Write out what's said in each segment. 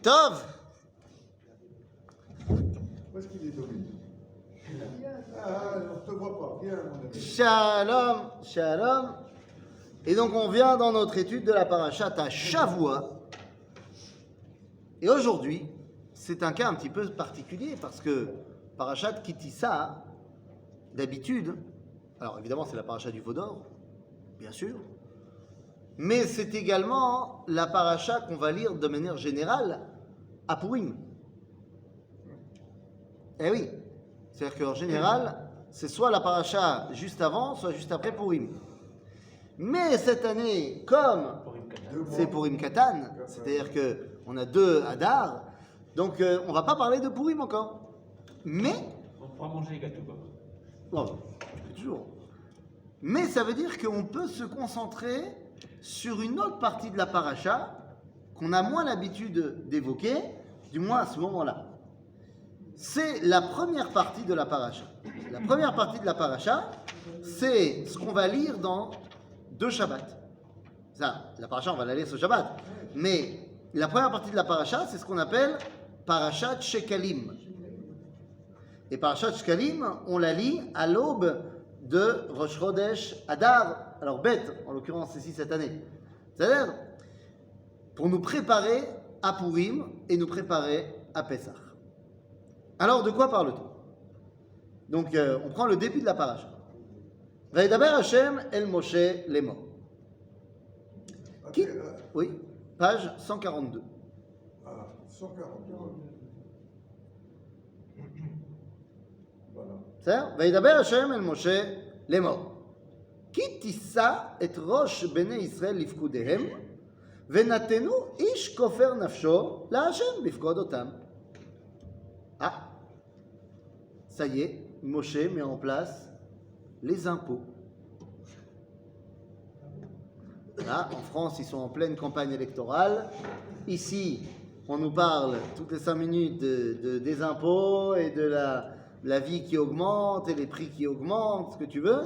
Tov. Où est-ce qu'il est, Dominique? Ah, on ne te voit pas. Viens, mon ami. Shalom, shalom. Et donc on vient dans notre étude de la parashat à Shavua. Et aujourd'hui, c'est un cas un petit peu particulier parce que parashat Kitissa, d'habitude, alors évidemment c'est la parashat du veau d'or, bien sûr, mais c'est également la parashat qu'on va lire de manière générale à Purim. Eh oui, c'est-à-dire qu'en général, c'est soit la paracha juste avant, soit juste après Purim. Mais cette année, comme c'est Purim Katan, c'est-à-dire qu'on a 2 Hadar, donc on ne va pas parler de Purim encore. Mais, On pourra manger les gâteaux. bon, toujours. Mais ça veut dire qu'on peut se concentrer sur une autre partie de la paracha qu'on a moins l'habitude d'évoquer, du moins à ce moment-là. C'est la première partie de la paracha. La première partie de la paracha, c'est ce qu'on va lire dans 2 Shabbats. Ça, la paracha, on va la lire ce Shabbat. Mais la première partie de la paracha, c'est ce qu'on appelle parashat Shekalim. Et parashat Shekalim, on la lit à l'aube de Rosh Chodesh Adar. Alors, bête, en l'occurrence ici cette année. C'est-à-dire, pour nous préparer à Purim et nous préparer à Pessah. Alors, de quoi parle-t-on? Donc, on prend le début de la paracha. Vaïdaber Hashem el Moshe lemo. Qui? Oui, page 142. Ah, 142. Voilà. C'est-à-dire, Vaïdaber Hashem el Moshe lemo. Ki tissa et rosh bnei Israël lifkudehem, venatenu ish kofer nafsho la Hashem lifkod otam. Ah, ça y est, Moshe met en place les impôts. Là, en France, ils sont en pleine campagne électorale. Ici, on nous parle toutes les 5 minutes des impôts et de la vie qui augmente et les prix qui augmentent, ce que tu veux.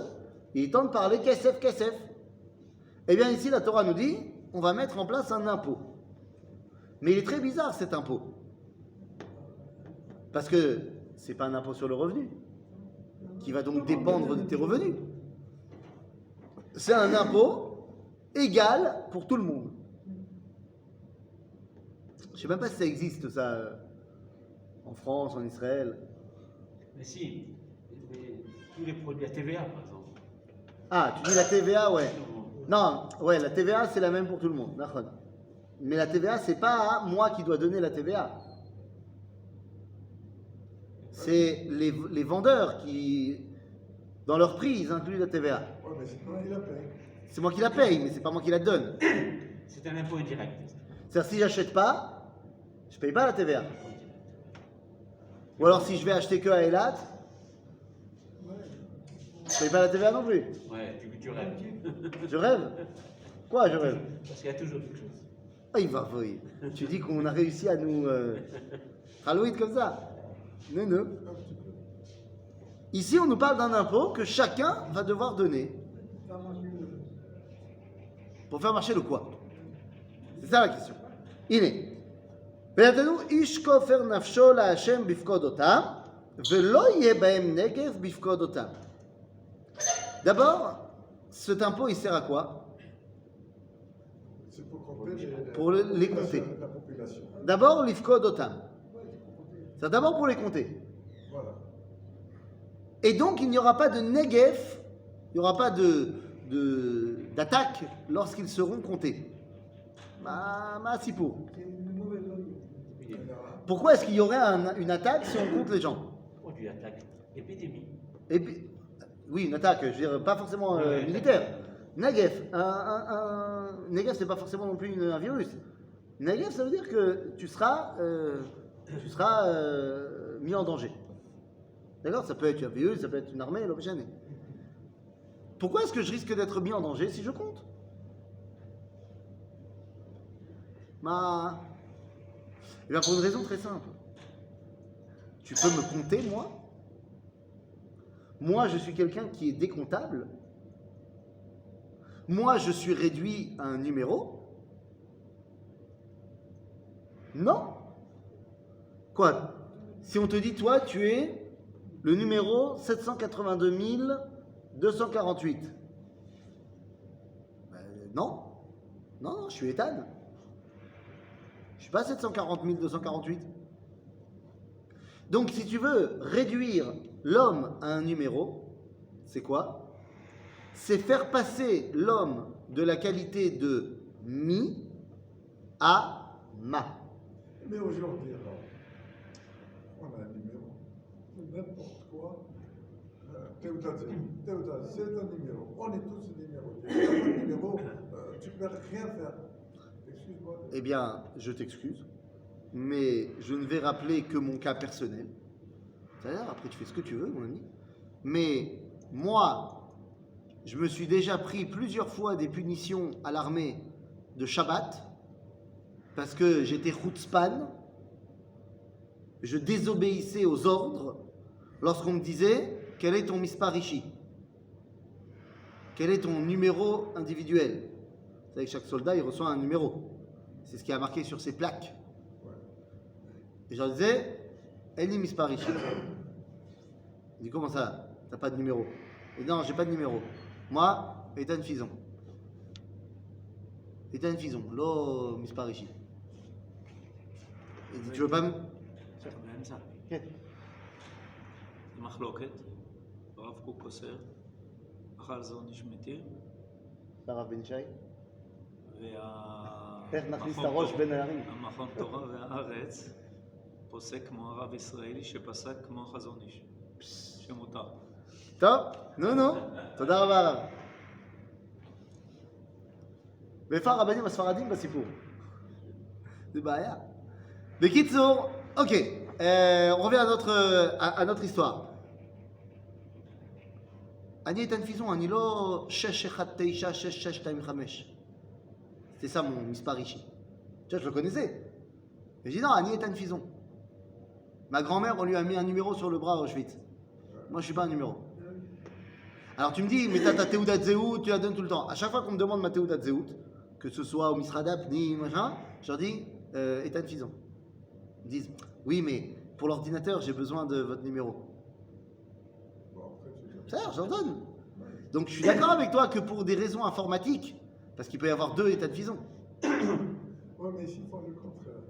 Et il tente de parler kesef, kesef. Eh bien, ici, la Torah nous dit, on va mettre en place un impôt. Mais il est très bizarre cet impôt. Parce que c'est pas un impôt sur le revenu, qui va donc dépendre de tes revenus. C'est un impôt égal pour tout le monde. Je ne sais même pas si ça existe, ça, en France, en Israël. Mais si, mais tous les produits à TVA, par exemple. Ah, tu dis la TVA, ouais. Non, ouais, la TVA, c'est la même pour tout le monde. Mais la TVA, c'est pas moi qui dois donner la TVA. C'est les vendeurs qui, dans leur prix, ils incluent la TVA. Ouais, mais c'est toi qui la paye. C'est moi qui la paye, mais c'est pas moi qui la donne. C'est un impôt indirect. C'est-à-dire, si j'achète pas, je paye pas la TVA. Ou alors, si je vais acheter que à Eilat, je paye pas la TVA non plus. Ouais, tu rêves. Je rêve. Quoi, je rêve? Parce qu'il y a toujours quelque chose. Ah, il va, oui. Tu dis qu'on a réussi à nous Halloween comme ça. Non, non. Ici, on nous parle d'un impôt que chacun va devoir donner. Pour faire marcher le quoi? C'est ça la question. Iné. ויתנו איש כופר נפשו להשם בפקוד אותם, ולא יהיה בהם נגף בפקוד אותם. D'abord, cet impôt, il sert à quoi? C'est pour compter Pour les compter. la population. D'abord, l'ifkod otam. C'est d'abord pour les compter. Voilà. Et donc, il n'y aura pas de negef, il n'y aura pas d'attaque lorsqu'ils seront comptés. Ma sipo. Pourquoi est-ce qu'il y aurait une attaque si on compte les gens? Produit attaque. Épidémie. Et puis, oui, une attaque, je veux dire, pas forcément militaire. Negef, Negef, c'est pas forcément non plus un virus. Negef, ça veut dire que tu seras mis en danger. D'accord? Ça peut être un virus, ça peut être une armée, l'objet. Pourquoi est-ce que je risque d'être mis en danger si je compte? Eh bien, pour une raison très simple. Tu peux me compter, moi? Moi, je suis quelqu'un qui est décomptable. Moi, je suis réduit à un numéro. Non, Quoi? Si on te dit, toi, tu es le numéro 782 248. Non. Non, je suis Ethan. Je ne suis pas 740 248. Donc, si tu veux réduire l'homme à un numéro, c'est quoi? C'est faire passer l'homme de la qualité de mi à ma. Mais aujourd'hui, alors, on a un numéro. C'est n'importe quoi. Théoda, c'est un numéro. On est tous des numéros. Tu n'as pas de numéro, tu ne peux rien faire. Excuse-moi. Eh bien, je t'excuse, mais je ne vais rappeler que mon cas personnel. C'est-à-dire, après, tu fais ce que tu veux, mon ami. Mais moi, je me suis déjà pris plusieurs fois des punitions à l'armée de Shabbat parce que j'étais chutzpan, je désobéissais aux ordres lorsqu'on me disait quel est ton misparishi, quel est ton numéro individuel. Vous savez que chaque soldat il reçoit un numéro, c'est ce qui est marqué sur ses plaques. Et je leur disais Eli misparishi. Il dit comment ça, t'as pas de numéro? Et non, j'ai pas de numéro. Moi, Ethan Fison. Ethan Fison, lo misparishi. Il dit tu veux pas me... באמצע. כן. זה מחלוקת, הרב קוק אוסר, אכל זו נשמתי, הרב בן שי? וה... איך נכניס את הראש בין הערים? המכון תורה והארץ פוסק כמו הרב ישראלי שפסק כמו החזון איש, שמותר. טוב, נו, תודה רבה הרב. ואיפה הרבנים הספרדים בסיפור? זה בעיה. בקיצור, אוקיי, on revient à notre histoire. אני איתן פיזון, אני לא 619-6625. C'était ça mon mispar ici. Tu vois, je le connaissais. Et je dis non, Annie est un fison. Ma grand-mère, on lui a mis un numéro sur le bras à Auschwitz. Moi, je suis pas un numéro. Alors tu me dis, mais t'as ta Théouda Zéout, tu la donnes tout le temps. À chaque fois qu'on me demande ma Théouda Zéout, que ce soit au Misradap ni machin, je leur dis, Ethan Fison. Ils disent, oui, mais pour l'ordinateur, j'ai besoin de votre numéro. Ça, je leur donne. Donc je suis d'accord avec toi que pour des raisons informatiques, parce qu'il peut y avoir deux Ethan Fison. Oui, mais ici, ils font le contraire.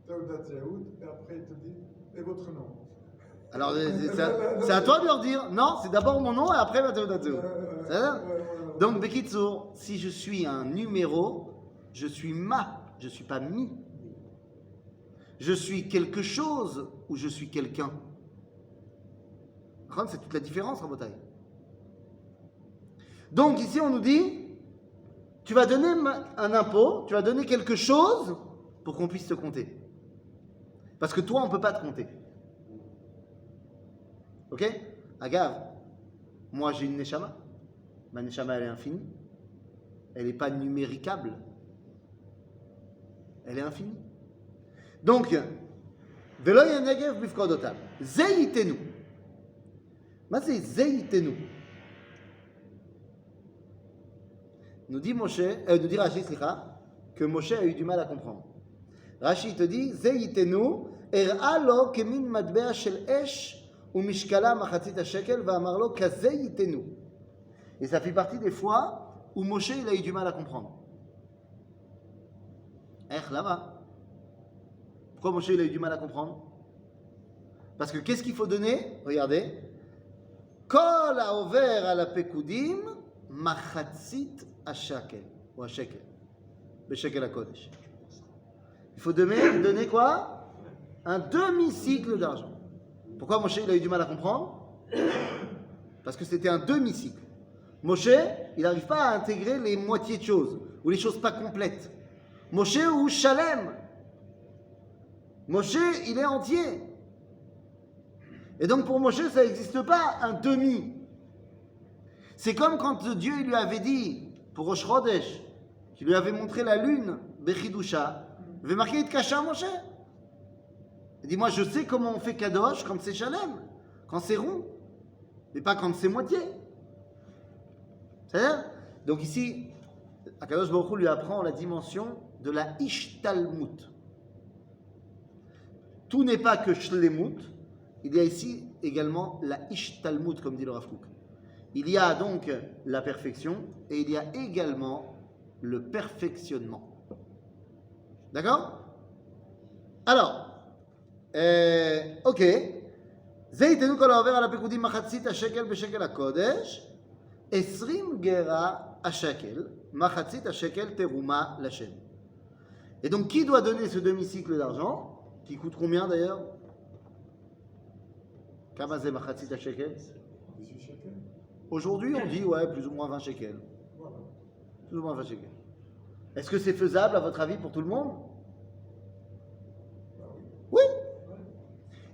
Théoda Zéout, et après, il te dit, et votre nom? Alors c'est à toi de leur dire, non, c'est d'abord mon nom et après ma Théouda Zéout. C'est ça? Donc, Bekitsour, si je suis un numéro, je suis ma, je ne suis pas mi. Je suis quelque chose ou je suis quelqu'un. C'est toute la différence, Rabotai. Donc, ici, on nous dit, tu vas donner un impôt, tu vas donner quelque chose pour qu'on puisse te compter. Parce que toi, on ne peut pas te compter. Ok? Agave, moi j'ai une neshama. Ma neshama, elle est infinie. Elle n'est pas numéricable. Elle est infinie. Donc, Velo Yanegev Bifkodotam. Zeyitenu. Mais c'est Zeyitenu. Nous dit Rashi, que Moshe a eu du mal à comprendre. Rashi te dit Zeyitenu, er'alo kemin matbea shel esh. Et ça fait partie des fois où Moshe il a eu du mal à comprendre. Là-bas. Pourquoi Moshe il a eu du mal à comprendre? Parce que qu'est-ce qu'il faut donner? Regardez. Kol haover ala pekudim machatzit hashakel ou hashekel. Beshekel hakodesh. Il faut donner quoi? Un demi-cycle d'argent. Pourquoi Moshe il a eu du mal à comprendre? Parce que c'était un demi-cycle. Moshe, il n'arrive pas à intégrer les moitiés de choses, ou les choses pas complètes. Moshe ou Shalem. Moshe, il est entier. Et donc pour Moshe, ça n'existe pas un demi. C'est comme quand Dieu il lui avait dit, pour Rosh Chodesh, qu'il lui avait montré la lune, Bechidusha, il avait marqué Itkasha Moshe. Il dit, moi je sais comment on fait Kadosh quand c'est Shalem, quand c'est rond, mais pas quand c'est moitié. C'est-à-dire? Donc ici, Akadosh Baruch Hu lui apprend la dimension de la Ishtalmut. tout n'est pas que shlemut, il y a ici également la ishtalmut, comme dit le Rav Kook. Il y a donc la perfection et il y a également le perfectionnement. D'accord? Alors, ok. זה ייתנו כל העובר על הפקודים מחצית השקל בשקל הקודש, 20 גרה השקל, מחצית השקל תרומה לשם. Et donc, qui doit donner ce demi-cycle d'argent, qui coûte combien d'ailleurs? Kama ze machatzit shekel? 18 shekels. Aujourd'hui, on dit, ouais, plus ou moins 20 shekels. Voilà. Plus ou moins 20 shekels. Est-ce que c'est faisable, à votre avis, pour tout le monde? Bah oui. Oui.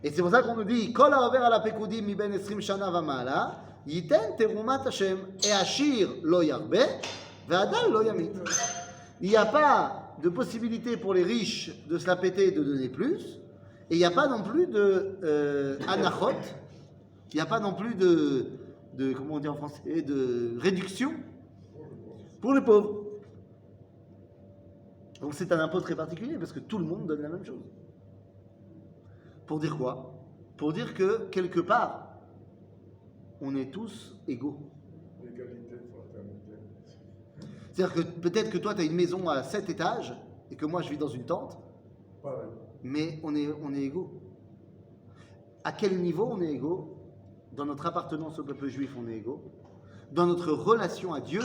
Et c'est pour ça qu'on nous dit, Kol ha'over ala pekudim mi ben 20 shana v'ma'ala, yiten terumat Hashem, et ashir lo yarbe, ve'adal lo yamit. Il n'y a pas de possibilité pour les riches de se la péter et de donner plus, et il n'y a pas non plus de anachot, il n'y a pas non plus de, comment on dit en français, de réduction pour les pauvres. Donc c'est un impôt très particulier parce que tout le monde donne la même chose. Pour dire quoi? Pour dire que quelque part, on est tous égaux. L'égalité, fraternité. C'est-à-dire que peut-être que toi, tu as une maison à 7 étages et que moi, je vis dans une tente, Pareil. mais on est égaux. À quel niveau on est égaux? Dans notre appartenance au peuple juif, on est égaux. Dans notre relation à Dieu,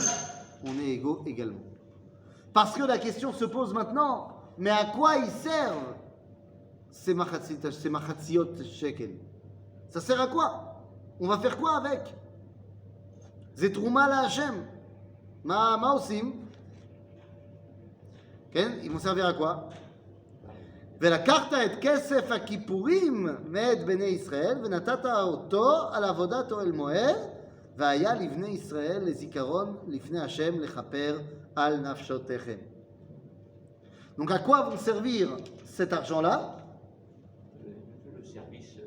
on est égaux également. Parce que la question se pose maintenant, mais à quoi ils servent ces machatziot shekel? Ça sert à quoi? On va faire quoi avec? Zetrouma la Hashem. Ma osim? Ils vont servir à quoi? ולקחת את כסף הכיפורים מאת בני ישראל ונתת אותו על עבודת אוהל מועד והיה לבני ישראל לזיכרון לפני השם לכפר על נפשותיכם. Donc à quoi vont servir cet argent-là? Le service.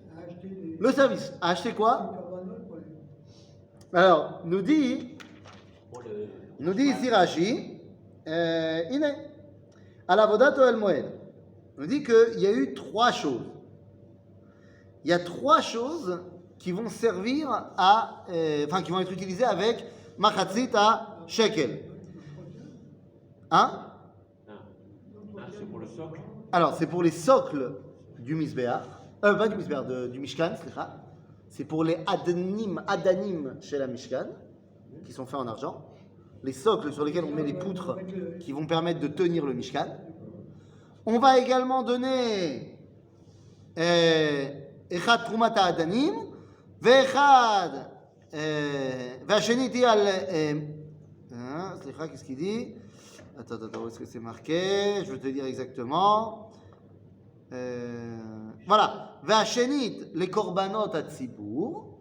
Le service. À acheter quoi? Alors, nous dit ici Rashi, iné, à l'avodat Oel Moed, on dit qu'il y a eu 3 choses. Il y a 3 choses qui vont servir à, qui vont être utilisées avec machatzit à shekel. Hein? C'est pour le socle. Alors, c'est pour les socles du Misbéach, pas du Misbéach, du Mishkan, c'est pour les adanim chez la Mishkan, qui sont faits en argent. Les socles sur lesquels on met les poutres qui vont permettre de tenir le Mishkan. On va également donner Echad Trumat Adanim, Vechad, Vacheniti al. Qu'est-ce qu'il dit? Attends, où est-ce que c'est marqué? Je vais te dire exactement. Voilà. Vachenit, les korbanot à Tzibour.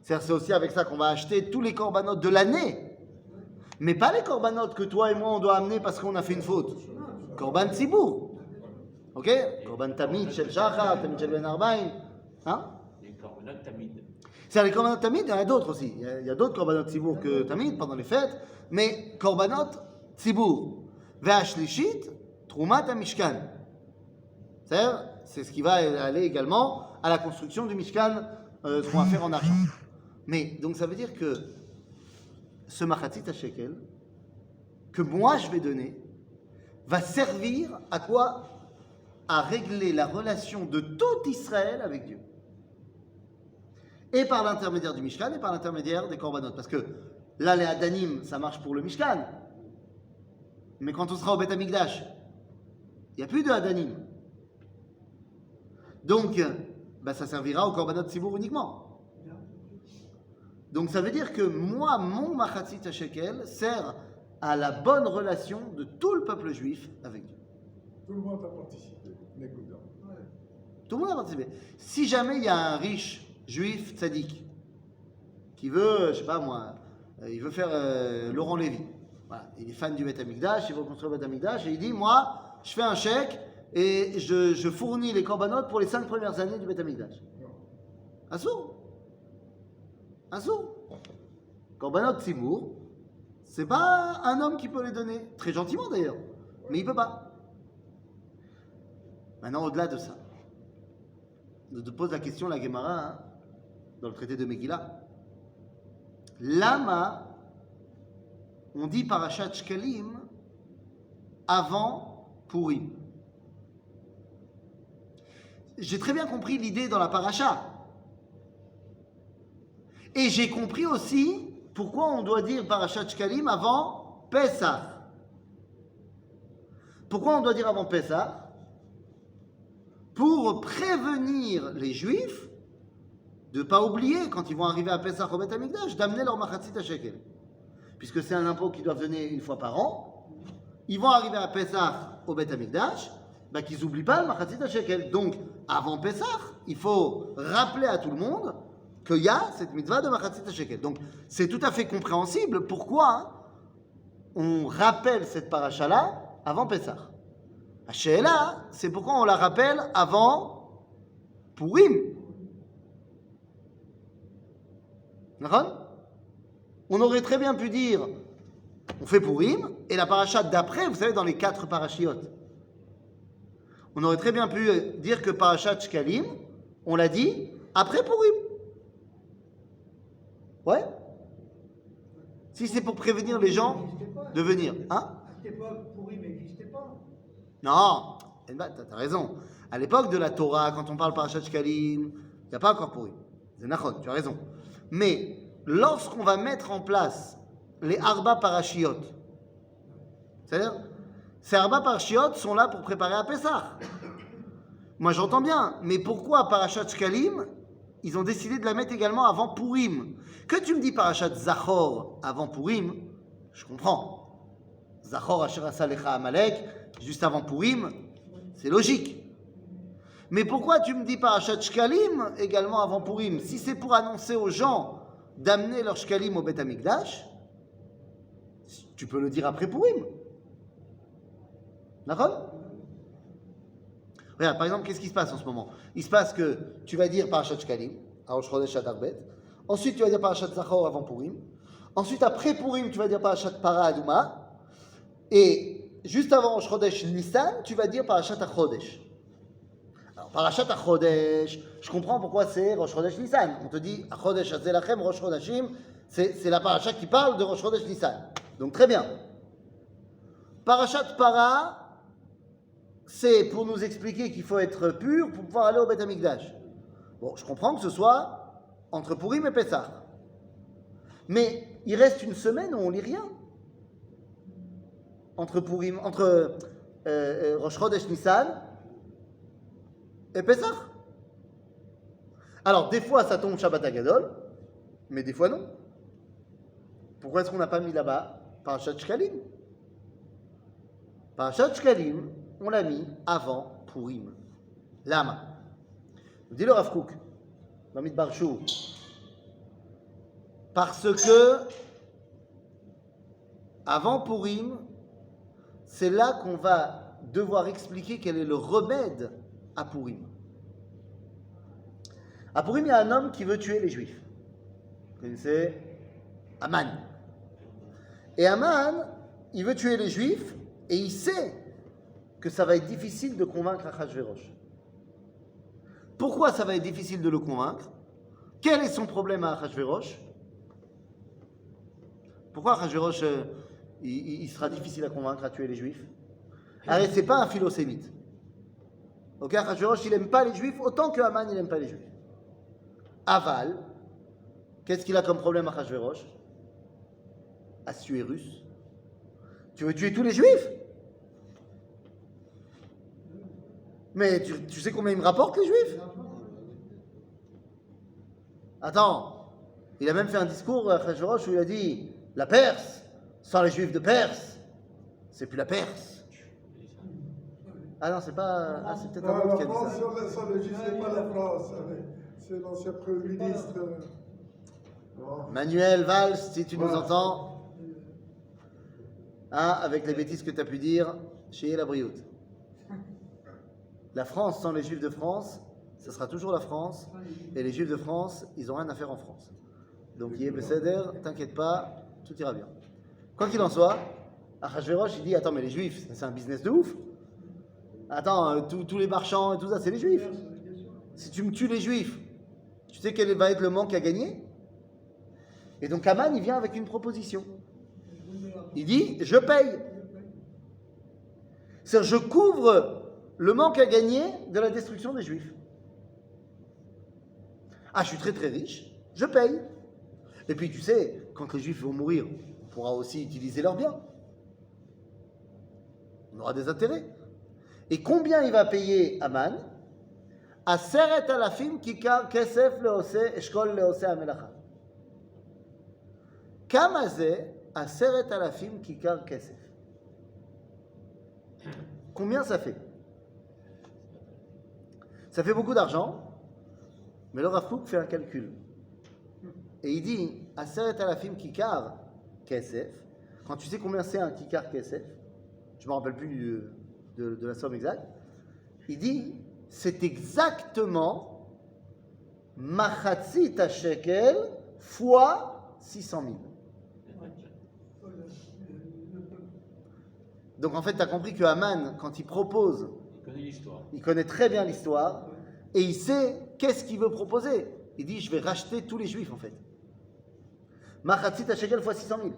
C'est aussi avec ça qu'on va acheter tous les korbanot de l'année. Mais pas les korbanot que toi et moi on doit amener parce qu'on a fait une faute. Korban Tzibour. Ok? Korban Tamid, Shel Shachar, Tamid Shel Ben Arbaim. Hein? Les korbanot tamid. C'est les korbanot Tamid, il y en a d'autres aussi. Il y a d'autres korbanot Tzibour que Tamid pendant les fêtes. Mais korbanot Tzibour. Ve'ashlishit, Trumat HaMishkan. C'est ce qui va aller également à la construction du Mishkan, ce qu'on va faire en argent. Mais, donc ça veut dire que ce machatzit à shekel, que moi je vais donner, va servir à quoi? À régler la relation de tout Israël avec Dieu. Et par l'intermédiaire du Mishkan et par l'intermédiaire des korbanot. Parce que là, les Adanim, ça marche pour le Mishkan. Mais quand on sera au Beth Amikdash, il n'y a plus de Adanim. Donc, ça servira au korbanot Tzibour uniquement. Donc ça veut dire que moi, mon machatzit à shekel sert à la bonne relation de tout le peuple juif avec Dieu. Tout le monde a participé. Négoudin. Tout le monde a participé. Si jamais il y a un riche juif tzaddik qui veut, je sais pas moi, il veut faire Laurent Lévy. Voilà. Il est fan du Beth Amikdash, il veut construire le Beth Amikdash et il dit, moi, je fais un chèque et je fournis les korbanot pour les 5 premières années du Beth Amikdash. Assour. Korbanot Tzibour, c'est pas un homme qui peut les donner, très gentiment d'ailleurs, mais il peut pas. Maintenant, au-delà de ça, te pose la question, la Gemara, hein, dans le traité de Megillah. Lama, on dit Parashat Shkalim avant Purim. J'ai très bien compris l'idée dans la paracha. Et j'ai compris aussi pourquoi on doit dire Parashat Shkalim avant Pesach. Pourquoi on doit dire avant Pesach? Pour prévenir les Juifs de ne pas oublier, quand ils vont arriver à Pesach au Beth Amikdash, d'amener leur machatzit à shekel. Puisque c'est un impôt qu'ils doivent donner une fois par an, ils vont arriver à Pesach au Beth Amikdash, bah, qu'ils n'oublient pas le machatzit à shekel. Donc, avant Pesach, il faut rappeler à tout le monde qu'il y a cette mitzvah de machatzit à shekel. Donc, c'est tout à fait compréhensible pourquoi on rappelle cette paracha-là avant Pesach. La Sheela, c'est pourquoi on la rappelle avant Purim. On aurait très bien pu dire, on fait Purim, et la paracha d'après, vous savez, dans les 4 parachiotes, on aurait très bien pu dire que parachat Shkalim, on l'a dit, après Purim. Ouais. Si c'est pour prévenir les gens de venir. Hein? À cette époque, Purim n'existait pas. Non, t'as raison. À l'époque de la Torah, quand on parle parachat Shkalim, il n'y a pas encore Purim. C'est nachon, tu as raison. Mais lorsqu'on va mettre en place les Arba Parashiot, c'est-à-dire, ces Arba Parashiot sont là pour préparer à Pessah. Moi j'entends bien, mais pourquoi Parashat Shkalim, ils ont décidé de la mettre également avant Purim? Que tu me dis Parashat Zachor avant Purim, je comprends. Zachor Asher Asa Lecha Amalek, juste avant Purim, c'est logique. Mais pourquoi tu me dis Parashat Shkalim également avant Purim? Si c'est pour annoncer aux gens d'amener leur Shkalim au Beth Amikdash, tu peux le dire après Purim. D'accord? Regarde, par exemple, qu'est-ce qui se passe en ce moment? Il se passe que tu vas dire Parashat Shkalim, à Rosh Chodesh Adar Bet. Ensuite, tu vas dire Parashat Zachor avant Purim. Ensuite, après Purim, tu vas dire Parashat Para Aduma. Et juste avant Rosh Chodesh Nissan, tu vas dire Parashat HaChodesh. Alors, Parashat HaChodesh, je comprends pourquoi c'est Rosh Chodesh Nissan. On te dit HaChodesh Hazeh Lachem, Rosh Chodeshim, c'est la parasha qui parle de Rosh Chodesh Nissan. Donc très bien. Parashat Para, c'est pour nous expliquer qu'il faut être pur pour pouvoir aller au Beth Amikdash. Bon, je comprends que ce soit entre Purim et Pessah. Mais il reste une semaine où on lit rien. Entre Rosh Chodesh Nissan et Pessah. Alors, des fois, ça tombe Shabbat HaGadol, mais des fois, non. Pourquoi est-ce qu'on n'a pas mis là-bas Parashat Shkalim? Parashat Shkalim, on l'a mis avant Purim. Lama. Dit le Rav Kook, Mamid Barchou, parce que avant Purim, c'est là qu'on va devoir expliquer quel est le remède à Purim. À Purim, il y a un homme qui veut tuer les Juifs. Vous connaissez Aman. Et Aman, il veut tuer les Juifs et il sait que ça va être difficile de convaincre Achashverosh. Pourquoi ça va être difficile de le convaincre? Quel est son problème à Achashverosh? Pourquoi Achashverosh il sera difficile à convaincre à tuer les Juifs? Allez, c'est pas un philosémite. Ok, Achashverosh il n'aime pas les Juifs autant que Haman il n'aime pas les Juifs. Aval, qu'est-ce qu'il a comme problème à Achashverosh? Assuérus. Tu veux tuer tous les Juifs? Mais tu sais combien ils me rapportent les Juifs? Attends, il a même fait un discours à Achashverosh où il a dit la Perse, sans les Juifs de Perse, c'est plus la Perse. Ah non, c'est pas. Ah, c'est peut-être un autre qui a dit ça. Sans le juif, c'est pas la France. C'est l'ancien Premier ministre. Manuel Valls, si tu nous entends, hein, avec les bêtises que tu as pu dire, chez la Brioute. La France sans les Juifs de France, ce sera toujours la France, et les Juifs de France, ils n'ont rien à faire en France. Donc, Yé Besséder, t'inquiète pas, tout ira bien. Quoi qu'il en soit, Achashverosh, il dit attends, mais les Juifs, c'est un business de ouf. Attends, tous les marchands et tout ça, c'est les Juifs. si tu me tues les Juifs, tu sais quel va être le manque à gagner? Et donc Aman, il vient avec une proposition. Il dit, je paye. C'est-à-dire, je couvre le manque à gagner de la destruction des Juifs. Ah, je suis très très riche, je paye. Et puis tu sais, quand les Juifs vont mourir, on pourra aussi utiliser leurs biens. On aura des intérêts. Et combien il va payer Aman? Aseret alafim kikar kesef leose eshkol leose amelacha. Kama ze aseret alafim kikar kesef. Combien ça fait? Ça fait beaucoup d'argent, mais le Rav Kook fait un calcul. Et il dit, Aseret alafim kikar kesef, quand tu sais combien c'est un kikar kesef, je ne me rappelle plus de la somme exacte, il dit, c'est exactement machatzit shekel fois 600 000. Donc en fait, tu as compris que Haman, quand il propose, Il connaît l'histoire. il connaît très bien l'histoire et il sait qu'est-ce qu'il veut proposer. Il dit, je vais racheter tous les Juifs en fait. Machatzit shekel fois 600 000.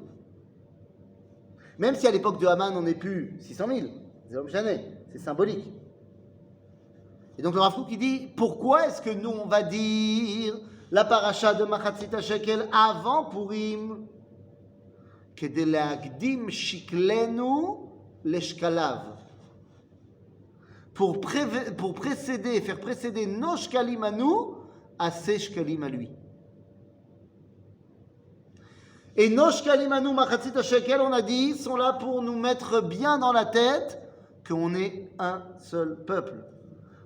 Même si à l'époque de Haman, on n'est plus 600 000, c'est symbolique. Et donc le Rav Kook, il dit, pourquoi est-ce que nous, on va dire la paracha de Machatzit shekel avant Purim? Kedei le'akdim shiklenu l'eshkalav. Pour précéder, faire précéder nos shkalim à nous à ses shkalim à lui. Et nos shkalim à nous, machatzit shekel, on a dit, sont là pour nous mettre bien dans la tête qu'on est un seul peuple.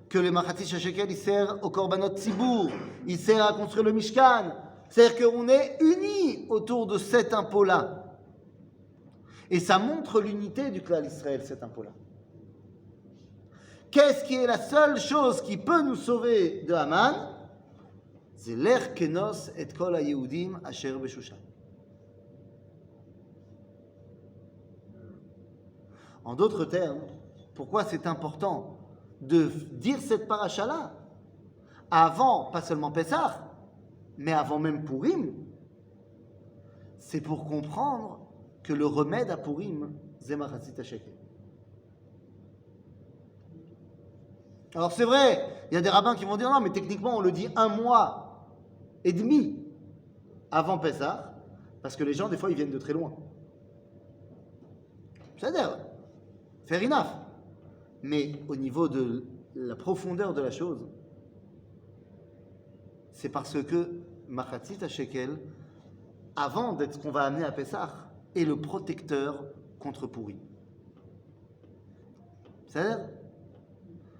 Que le machatzit shekel, il sert au korbanot tzibour, il sert à construire le mishkan. C'est-à-dire qu'on est unis autour de cet impôt-là. Et ça montre l'unité du clan d'Israël, cet impôt-là. Qu'est-ce qui est la seule chose qui peut nous sauver de Haman? C'est l'er kenos et kol ha-Yehudim asher b'Shushan. En d'autres termes, pourquoi c'est important de dire cette paracha-là avant, pas seulement Pessah, mais avant même Purim? C'est pour comprendre que le remède à Purim, c'est Machatzit shekel. Alors c'est vrai, il y a des rabbins qui vont dire non, mais techniquement on le dit 1 mois et demi avant Pessah, parce que les gens des fois ils viennent de très loin. C'est-à-dire, fair enough. Mais au niveau de la profondeur de la chose, c'est parce que Machatzit shekel, avant d'être ce qu'on va amener à Pessah, est le protecteur contre Purim. C'est-à-dire,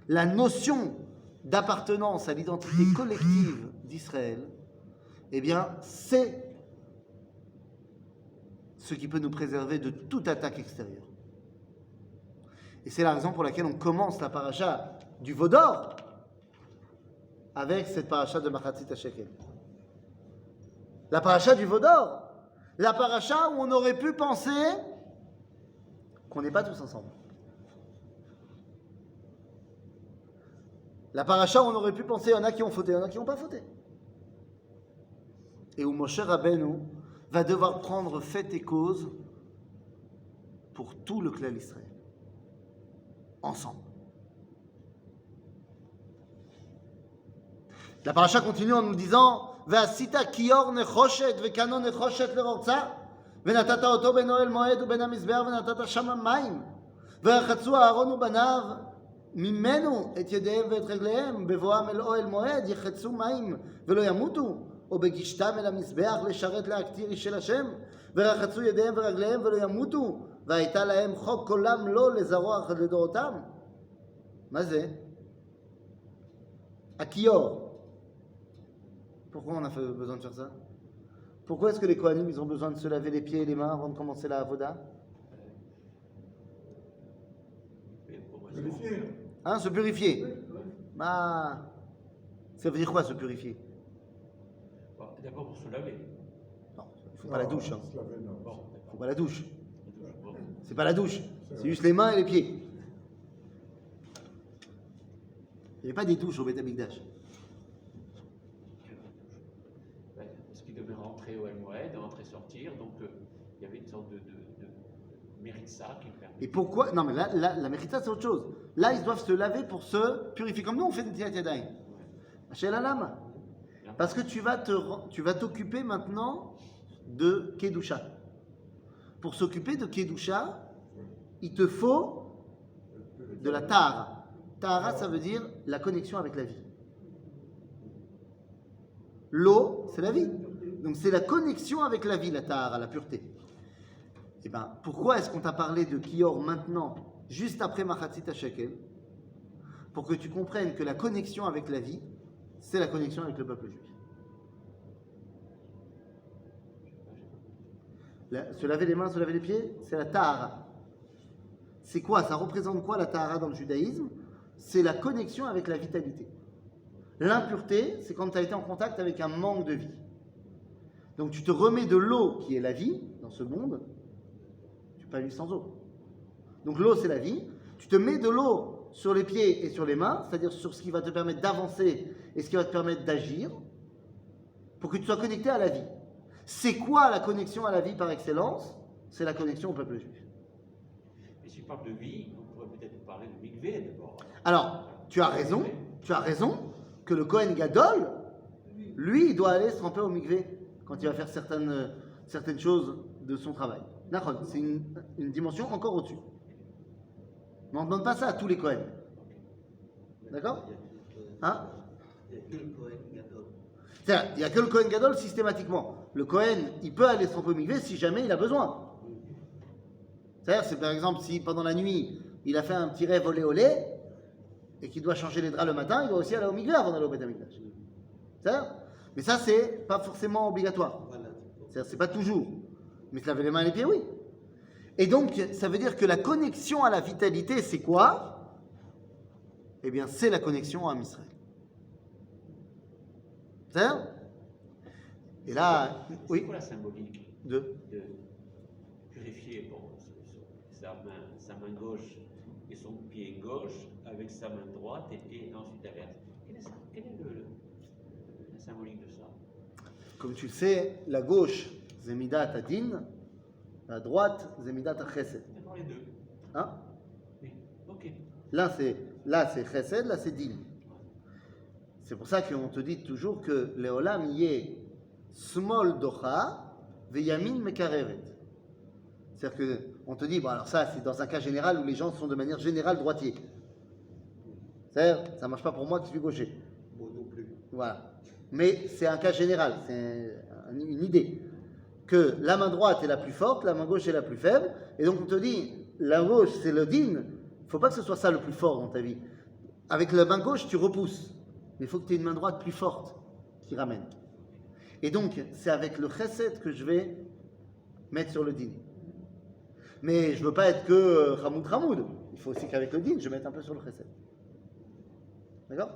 la notion d'appartenance à l'identité collective d'Israël, eh bien, c'est ce qui peut nous préserver de toute attaque extérieure. Et c'est la raison pour laquelle on commence la paracha du Vaudor avec cette paracha de Machatzit shekel. La paracha du Vaudor, la paracha où on aurait pu penser qu'on n'est pas tous ensemble. La paracha où on aurait pu penser, il y en a qui ont fauté, il y en a qui n'ont pas fauté. Et où Moshe Rabbeinu va devoir prendre fait et cause pour tout le clan d'Israël. Ensemble. La paracha continue en nous disant Ve'asita kior nechoshet ve'kano nechoshet lerortza ve'natata oto ben Ohel Moed u'ben hamizbeach ve'natata shama mayim ve'rachatzu Aaron u'banav ממנו את ידיהם ואת רגליהם בבואם אל אוהל מועד יחצו מים ולא ימותו או בגישתם אל המזבח לשרת להקטיר איש של השם ורחצו ידיהם ורגליהם ולא ימותו והייתה להם חוק קולם לא לזרוע לדורותם. מה זה? הכיור. Pourquoi on a besoin de faire ça? Pourquoi est-ce que les Kohanim ils ont besoin de se laver les pieds et les mains avant de commencer la avoda? Vérifier. Hein, se purifier. Bah, ça veut dire quoi se purifier? Bon, d'abord pour se laver. Non, il ne faut pas la douche. Hein. Se laver, non. Bon, Il ne faut pas la douche. bon. C'est pas la douche. C'est juste les mains et les pieds. Il n'y avait pas des douches au Beth Amikdash. sortir. Donc, il y avait une sorte de méritza qui me permet. Et pourquoi? Non, mais là, la mérita, c'est autre chose. Là, ils doivent se laver pour se purifier. Comme nous, on fait une Netilat Yadayim. Chez la lame. Parce que tu vas t'occuper maintenant de Kedusha. Pour s'occuper de Kedusha, il te faut de la Tahara. Tahara, ça veut dire la connexion avec la vie. L'eau, c'est la vie. Donc c'est la connexion avec la vie, la Tahara, la pureté. Eh bien, pourquoi est-ce qu'on t'a parlé de Kior maintenant, juste après Machatzit HaShekel? Pour que tu comprennes que la connexion avec la vie, c'est la connexion avec le peuple juif. Se laver les mains, se laver les pieds, c'est la Tahara. C'est quoi? Ça représente quoi la Tahara dans le judaïsme? C'est la connexion avec la vitalité. L'impureté, c'est quand tu as été en contact avec un manque de vie. Donc tu te remets de l'eau qui est la vie dans ce monde, tu peux pas vivre sans eau. Donc l'eau c'est la vie, tu te mets de l'eau sur les pieds et sur les mains, c'est-à-dire sur ce qui va te permettre d'avancer et ce qui va te permettre d'agir, pour que tu sois connecté à la vie. C'est quoi la connexion à la vie par excellence? C'est la connexion au peuple juif. Et si je parle de vie, on pourrait peut-être parler de mikvé d'abord. Alors, tu as raison que le Kohen Gadol, lui, il doit aller se tremper au mikvé quand il va faire certaines choses de son travail. D'accord, c'est une dimension encore au-dessus. Mais on ne demande pas ça à tous les Kohen. D'accord? Hein? C'est-à-dire, il n'y a que le Kohen Gadol systématiquement. Le Kohen, il peut aller se tremper au mikvé si jamais il a besoin. C'est-à-dire, c'est par exemple si pendant la nuit, il a fait un petit rêve olé olé, et qu'il doit changer les draps le matin, il doit aussi aller au mikvé avant d'aller au Beth Amikdash. C'est-à-dire? Mais ça, c'est pas forcément obligatoire. C'est-à-dire, c'est pas toujours. Mais se laver les mains et les pieds, oui. Et donc, ça veut dire que la connexion à la vitalité, c'est quoi? Eh bien, c'est la connexion à Israël. C'est-à-dire? Et là, C'est oui. quoi la symbolique De purifier sa main gauche et son pied gauche avec sa main droite et ensuite l'inverse? Quelle est la symbolique de ça? Comme tu le sais, la gauche, c'est Midat Adin, la droite, c'est Midat Chesed. D'accord, les deux. Hein? Oui, ok. Là, c'est Chesed, là, c'est Din. C'est pour ça qu'on te dit toujours que Leolam yé smol docha veyamin mekareret. C'est-à-dire qu'on te dit, bon, alors ça, c'est dans un cas général où les gens sont de manière générale droitiers. C'est-à-dire, ça ne marche pas pour moi qui suis gaucher. Bon, non plus. Voilà. Mais c'est un cas général, c'est une idée. Que la main droite est la plus forte, la main gauche est la plus faible. Et donc on te dit, la gauche c'est le din. Il ne faut pas que ce soit ça le plus fort dans ta vie. Avec la main gauche, tu repousses. Mais il faut que tu aies une main droite plus forte qui ramène. Et donc, c'est avec le chesed que je vais mettre sur le din. Mais je ne veux pas être que Hamoud. Il faut aussi qu'avec le din, je mette un peu sur le chesed. D'accord?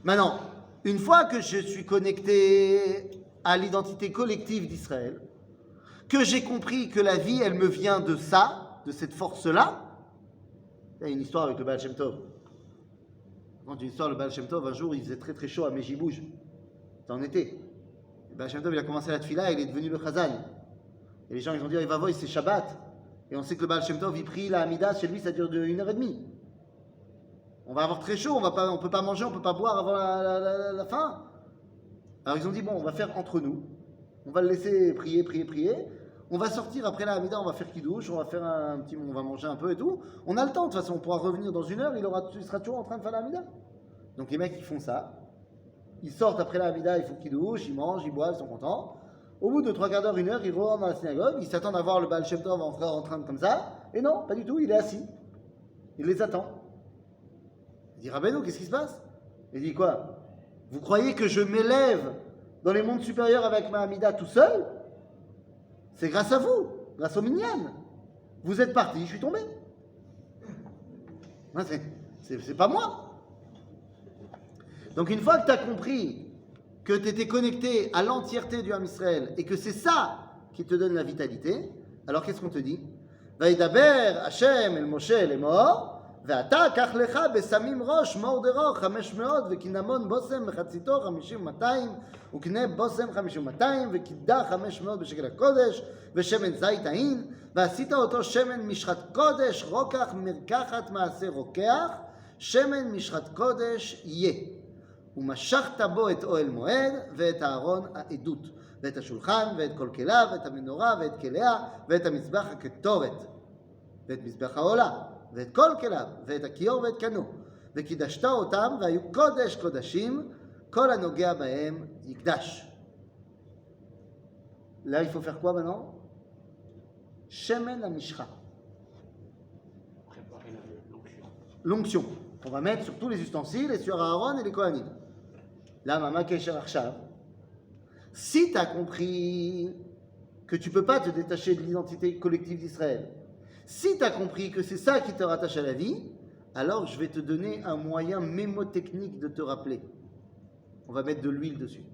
Maintenant, une fois que je suis connecté à l'identité collective d'Israël, que j'ai compris que la vie, elle me vient de ça, de cette force-là, il y a une histoire avec le Baal Shem Tov. Quand une histoire, le Baal Shem Tov, un jour, il faisait très très chaud à Mejibouj. C'était en été. Le Baal Shem Tov, il a commencé la tefila et il est devenu le Chazan. Et les gens, ils ont dit, il va voir, c'est Shabbat. Et on sait que le Baal Shem Tov, il prie la Hamida, chez lui, ça dure 1h30. On va avoir très chaud, on ne peut pas manger, on ne peut pas boire avant la fin. Alors ils ont dit, bon, on va faire entre nous. On va le laisser prier. On va sortir après la Hamida, on va faire kidouche, on va manger un peu et tout. On a le temps, de toute façon, on pourra revenir dans 1 heure, il sera toujours en train de faire la Hamida. Donc les mecs, ils font ça. Ils sortent après la Hamida, ils font kidouche, ils mangent, ils boivent, ils sont contents. Au bout de 3 quarts d'heure, 1 heure, ils rentrent dans la synagogue, ils s'attendent à voir le Baal Shem Tov en train de comme ça. Et non, pas du tout, il est assis. Il les attend. Il dit, Rabbeinu, qu'est-ce qui se passe? Il dit, quoi? Vous croyez que je m'élève dans les mondes supérieurs avec ma Hamida tout seul? C'est grâce à vous, grâce au Minyan. Vous êtes parti, je suis tombé. C'est pas moi. Donc une fois que tu as compris que tu étais connecté à l'entièreté du Ham Israël et que c'est ça qui te donne la vitalité, alors qu'est-ce qu'on te dit? Vaïdaber Hashem el Moshe el Emor, ואתה קח לך בשמים ראש מאור דרור 500 וקינמון בושם מחציתו 50-200 וקנה בושם 50-200 וקידה 500 בשקל הקודש ושמן זית העין ועשית אותו שמן משחת קודש רוקח מרקחת מעשה רוקח שמן משחת קודש יהיה ומשכת בו את אוהל מועד ואת הארון העדות ואת השולחן ואת כל כליו ואת המנורה ואת כליה ואת המזבח הקטורת ואת מזבח העולה ואת כל כליו, ואת הכיור ואת קנו, וקידשת אותם, והיו קודש קודשים, כל הנוגע בהם יקדש. Là, il faut faire quoi maintenant? Shemen המשחה. Préparer l'onction. L'onction. On va mettre sur tous les ustensiles et sur Aaron et les Kohanim. Là, Mama Kesher Arshav, si tu as compris que tu ne peux pas te détacher de l'identité collective d'Israël, si tu as compris que c'est ça qui te rattache à la vie, alors je vais te donner un moyen mémotechnique de te rappeler. On va mettre de l'huile dessus.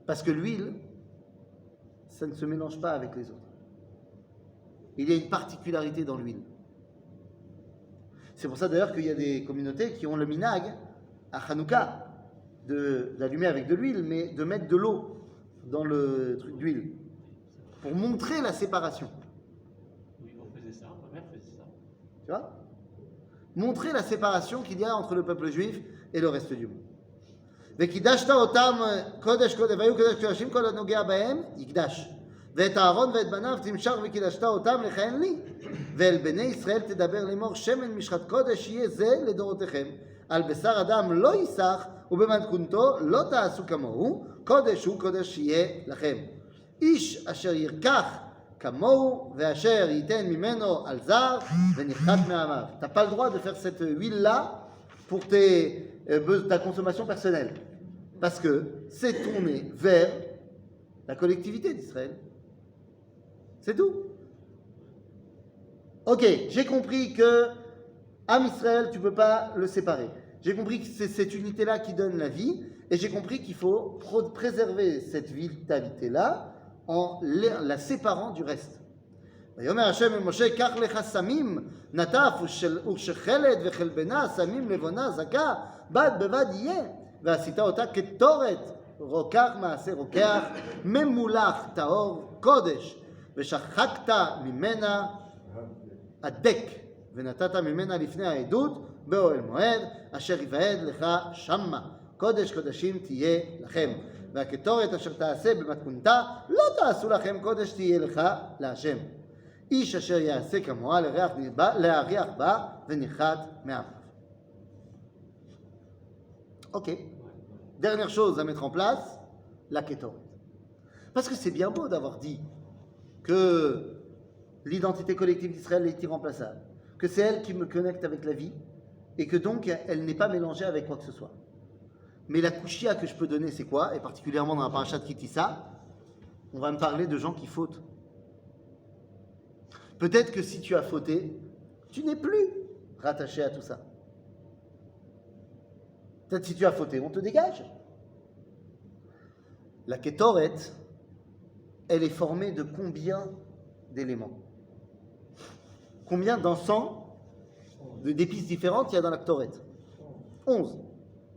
Parce que l'huile, ça ne se mélange pas avec les autres. Il y a une particularité dans l'huile. C'est pour ça d'ailleurs qu'il y a des communautés qui ont le minag à Hanouka d'allumer avec de l'huile, mais de mettre de l'eau dans le truc d'huile pour montrer la séparation. Oui, on faisait ça, ma mère faisait ça. Tu vois? Montrer la séparation qu'il y a entre le peuple juif et le reste du monde. וקידשת אותם קודש קודש, והיו קודש קודשים כל הנוגע בהם יקדש. ואת אהרון ואת בניו תמשך וקידשת אותם לכהן לי. ואל בני ישראל תדבר לאמור שמן משחת קודש יהיה זה לדורותיכם. על בשר אדם לא ייסח ובמתכונתו לא תעשו כמוהו. קודש הוא קודש יהיה לכם. איש אשר ירקח כמוהו ואשר ייתן ממנו על זר ונחת מעמיו. Tu n'as pas le droit de faire cette huile-là pour ta consommation personnelle. Parce que c'est tourné vers la collectivité d'Israël. C'est tout. Ok, j'ai compris que Am Israël, tu ne peux pas le séparer. J'ai compris que c'est cette unité-là qui donne la vie. Et j'ai compris qu'il faut préserver cette vitalité-là en la séparant du reste. ויאמר השם אל משה קח לך סמים נטף ושחלת וחלבנה סמים לבונה זכה בד בבד יהיה ועשית אותה כתורת רוקח מעשה רוקח ממולח טהור קודש ושחקת ממנה הדק ונתת ממנה לפני העדות באוהל מועד אשר יוועד לך שמה קודש קודשים תהיה לכם והקטורת אשר תעשה במתכונתה לא תעשו לכם קודש תהיה לך להשם איש אשר יעשה כמוה להריח בה ונחת מעמיו. Ok. Dernière chose à mettre en place, la kétoret. Parce que c'est bien beau d'avoir dit que l'identité collective d'Israël est irremplaçable, que c'est elle qui me connecte avec la vie et que donc elle n'est pas mélangée avec quoi que ce soit. Mais la kouchia que je peux donner, c'est quoi? Et particulièrement dans la paracha de Kitissa, on va me parler de gens qui fautent. Peut-être que si tu as fauté, tu n'es plus rattaché à tout ça. Peut-être si tu as fauté, on te dégage. La kétoret, elle est formée de combien d'éléments? Combien d'encens, d'épices différentes il y a dans la kétoret? 11.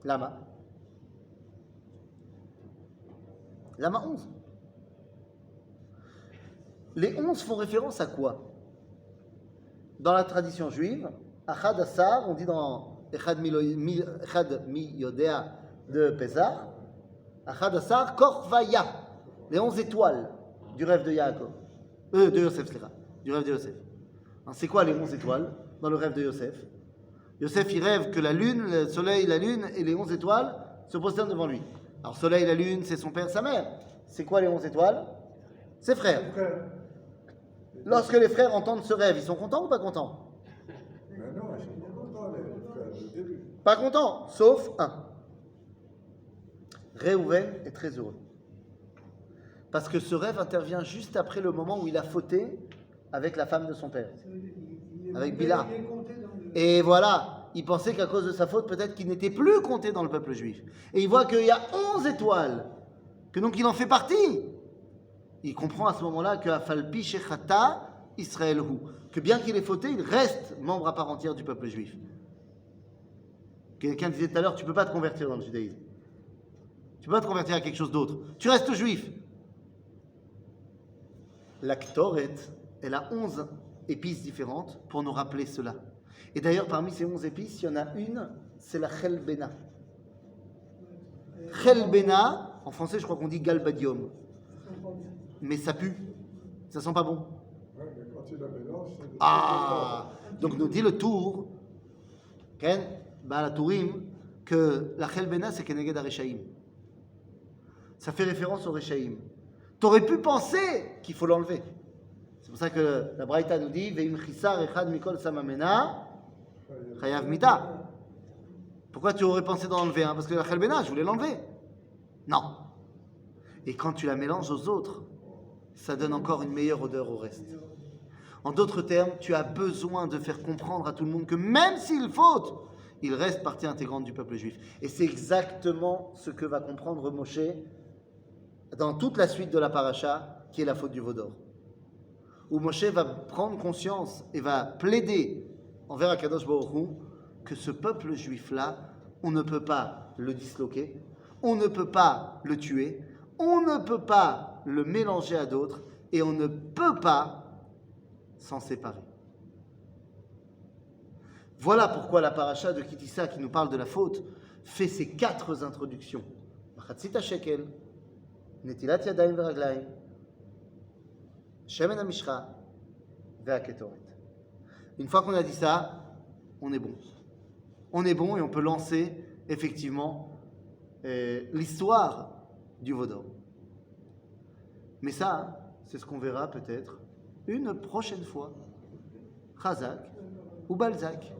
Lama. Lama 11. Les 11 font référence à quoi? Dans la tradition juive, Achad Asar, on dit dans Echad mi Yodea de Pesach, Achad Asar, Korvaya, les 11 étoiles du rêve de Yaakov. De Yosef, du rêve de Yosef. C'est quoi les 11 étoiles dans le rêve de Yosef? Yosef, il rêve que la lune, le soleil, la lune et les 11 étoiles se prosternent devant lui. Alors, soleil, la lune, c'est son père, sa mère. C'est quoi les 11 étoiles? Ses frères. Lorsque les frères entendent ce rêve, ils sont contents ou pas contents? Mais non, ils sont pas contents, les frères, au début. Pas contents, sauf un. Réhouven est très heureux. Parce que ce rêve intervient juste après le moment où il a fauté avec la femme de son père, avec Bila. Et voilà, il pensait qu'à cause de sa faute, peut-être qu'il n'était plus compté dans le peuple juif. Et il voit qu'il y a 11 étoiles, que donc il en fait partie. Il comprend à ce moment-là que Afalpi Shechata Israël hu. Que bien qu'il ait fauté, il reste membre à part entière du peuple juif. Quelqu'un disait tout à l'heure, tu ne peux pas te convertir dans le judaïsme. Tu ne peux pas te convertir à quelque chose d'autre. Tu restes juif. La Ktoret, elle a 11 épices différentes pour nous rappeler cela. Et d'ailleurs, parmi ces 11 épices, il y en a une, c'est la Chelbena. Chelbena, en français, je crois qu'on dit galbadium. Mais ça pue. Ça sent pas bon. Ouais, mais quand il la mélange, c'est des Ah, donc nous dit le tour, Ken, la Tourim, que la Chelbena c'est Keneged Areshaim. Ça fait référence au Reshaim. T'aurais pu penser qu'il faut l'enlever. C'est pour ça que la Braïta nous dit Veim chisar echad mikol samamena chayav mita. Pourquoi tu aurais pensé d'en enlever un? Parce que la Chelbena, je voulais l'enlever. Non. Et quand tu la mélanges aux autres, ça donne encore une meilleure odeur au reste. En d'autres termes, tu as besoin de faire comprendre à tout le monde que même s'il faute, il reste partie intégrante du peuple juif. Et c'est exactement ce que va comprendre Moshe dans toute la suite de la paracha, qui est la faute du veau d'or. Où Moshe va prendre conscience et va plaider envers Akadosh Baruch Hu que ce peuple juif-là, on ne peut pas le disloquer, on ne peut pas le tuer, on ne peut pas le mélanger à d'autres et on ne peut pas s'en séparer. Voilà pourquoi la paracha de Kitissa, qui nous parle de la faute, fait ces 4 introductions. Machatzit shekel, Netilat yadayim veraglayim, Shemen hamishcha, ve'aketoret. Une fois qu'on a dit ça, on est bon. On est bon et on peut lancer effectivement l'histoire du veau d'or. Mais ça, c'est ce qu'on verra peut-être une prochaine fois. Chazak ou Balzac.